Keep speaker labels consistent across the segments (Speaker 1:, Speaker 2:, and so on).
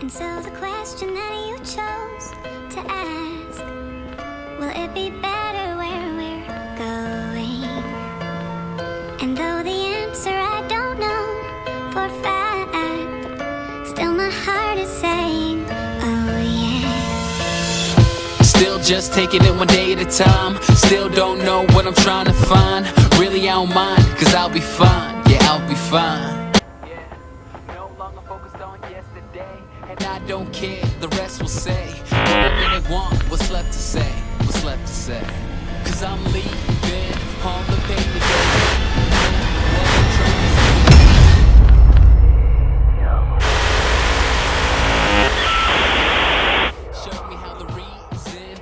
Speaker 1: And so the question that you chose to ask, will it be better where we're going? And though the answer I don't know for a fact, still my heart is saying, oh yeah.
Speaker 2: Still just taking it one day at a time. Still don't know what I'm trying to find. Really I don't mind, cause I'll be fine. Yeah, I'll be fine. No longer focused on yesterday, and I don't care, the rest will say what I really want, what's left to say, what's left to say. Cause I'm leaving on the paper. Show me how the reason.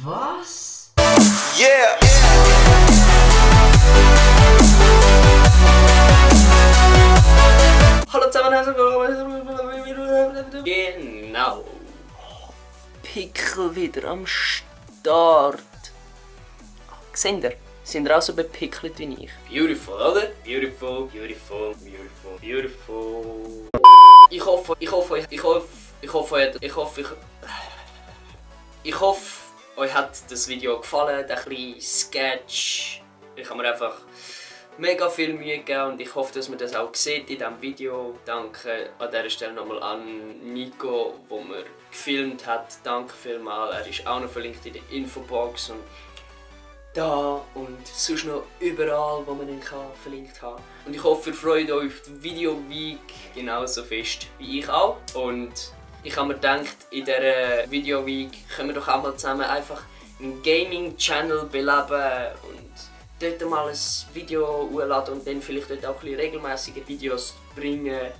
Speaker 3: Was?
Speaker 4: Yeah.
Speaker 3: Hallo zusammen, genau. Pickel wieder am Start. Seht ihr? Sind ihr auch so bepickelt wie ich? Beautiful, oder? Beautiful, beautiful, beautiful, beautiful. Ich hoffe, euch hat das Video gefallen, der kleine Sketch. Ich habe mir einfach mega viel Mühe gegeben und ich hoffe, dass man das auch sieht in diesem Video. Danke an dieser Stelle nochmal an Nico, der mir gefilmt hat. Danke vielmals. Er ist auch noch verlinkt in der Infobox und da und sonst noch überall, wo man ihn verlinkt haben. Und ich hoffe, ihr freut euch auf die Video Week genauso fest wie ich auch. Und ich habe mir gedacht, in dieser Video Week können wir doch auch mal zusammen einfach einen Gaming-Channel beleben und dort mal ein Video hochladen und dann vielleicht dort auch ein bisschen regelmäßige Videos bringen.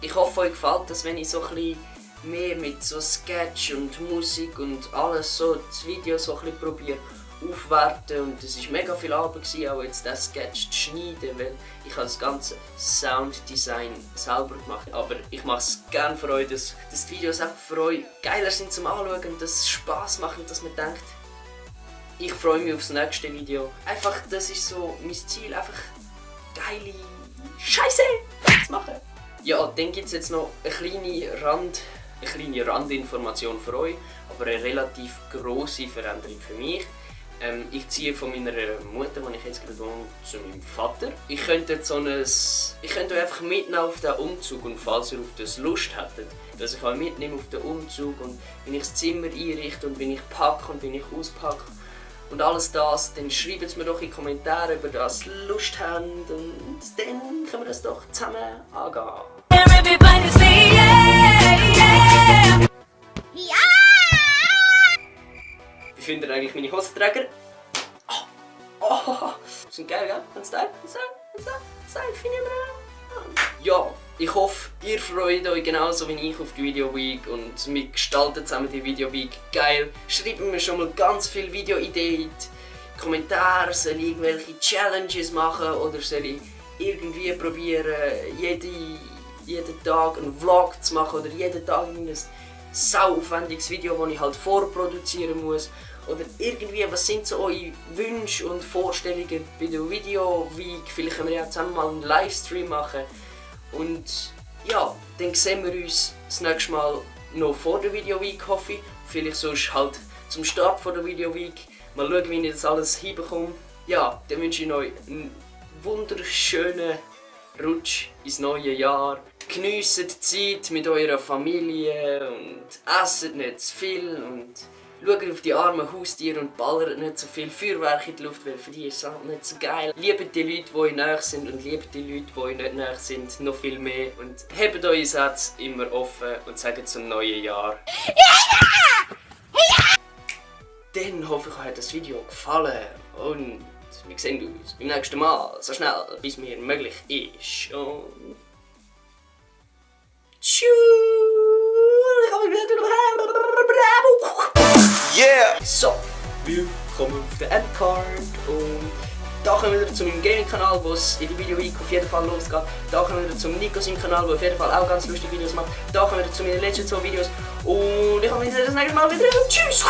Speaker 3: Ich hoffe, euch gefällt das, wenn ich so ein bisschen mehr mit so Sketch und Musik und alles so das Video so ein bisschen probiere aufwerten. Und es war mega viel Arbeit, auch jetzt den Sketch zu schneiden, weil ich habe das ganze Sounddesign selber gemacht. Aber ich mache es gerne für euch, dass die Videos einfach für euch geiler sind zum Anschauen und dass es Spass macht und dass man denkt, ich freue mich aufs nächste Video. Einfach, das ist so mein Ziel, einfach geile Scheiße zu machen. Ja, dann gibt es jetzt noch eine kleine Randinformation für euch, aber eine relativ grosse Veränderung für mich. Ich ziehe von meiner Mutter, wo ich jetzt gerade wohne, zu meinem Vater. Ich könnte euch einfach mitnehmen auf den Umzug und falls ihr auf das Lust hättet, dass ich euch mitnehme auf den Umzug und wenn ich das Zimmer einrichte und wenn ich packe und wenn ich auspacke und alles das, dann schreibt es mir doch in die Kommentare, ob ihr das Lust habt und dann können wir das doch zusammen angehen. Wie findet ihr eigentlich meine Hosenträger? Oh, sind geil, gell? Ein Style, finde ich mir. Ja, ich hoffe, ihr freut euch genauso wie ich auf die Video Week und wir gestalten zusammen die Video Week geil. Schreibt mir schon mal ganz viele Videoideen in die Kommentare, soll ich irgendwelche Challenges machen oder soll ich irgendwie probieren, jeden Tag einen Vlog zu machen oder jeden Tag ein sauaufwendiges Video, das ich halt vorproduzieren muss. Oder irgendwie, was sind so eure Wünsche und Vorstellungen bei der Video Week? Vielleicht können wir ja zusammen mal einen Livestream machen. Und ja, dann sehen wir uns das nächste Mal noch vor der Video Week, hoffe ich. Vielleicht sonst halt zum Start von der Video Week. Mal schauen, wie ich das alles hinbekomme. Ja, dann wünsche ich euch einen wunderschönen Rutsch ins neue Jahr. Geniessen die Zeit mit eurer Familie und esset nicht zu viel und schaut auf die armen Haustiere und ballert nicht so viel Feuerwerk in die Luft, weil für die ist es nicht so geil. Liebt die Leute, die euch nahe sind und liebt die Leute, die euch nicht nahe sind, noch viel mehr. Und habt euer Herz immer offen und sagt zum neuen Jahr. Ja! Ja! dann hoffe ich, euch hat das Video gefallen. Und wir sehen uns beim nächsten Mal, so schnell, bis mir möglich ist. Und tschüss!
Speaker 4: Yeah!
Speaker 3: So, willkommen auf der Endcard. Und da kommen wir wieder zu meinem Gaming-Kanal, wo es in die Video-Week auf jeden Fall losgeht. Da kommen wir wieder zum Nico seinem Kanal, der auf jeden Fall auch ganz lustige Videos macht. Da kommen wir wieder zu meinen letzten 2 Videos. Und ich komme das nächste Mal wieder. Tschüss!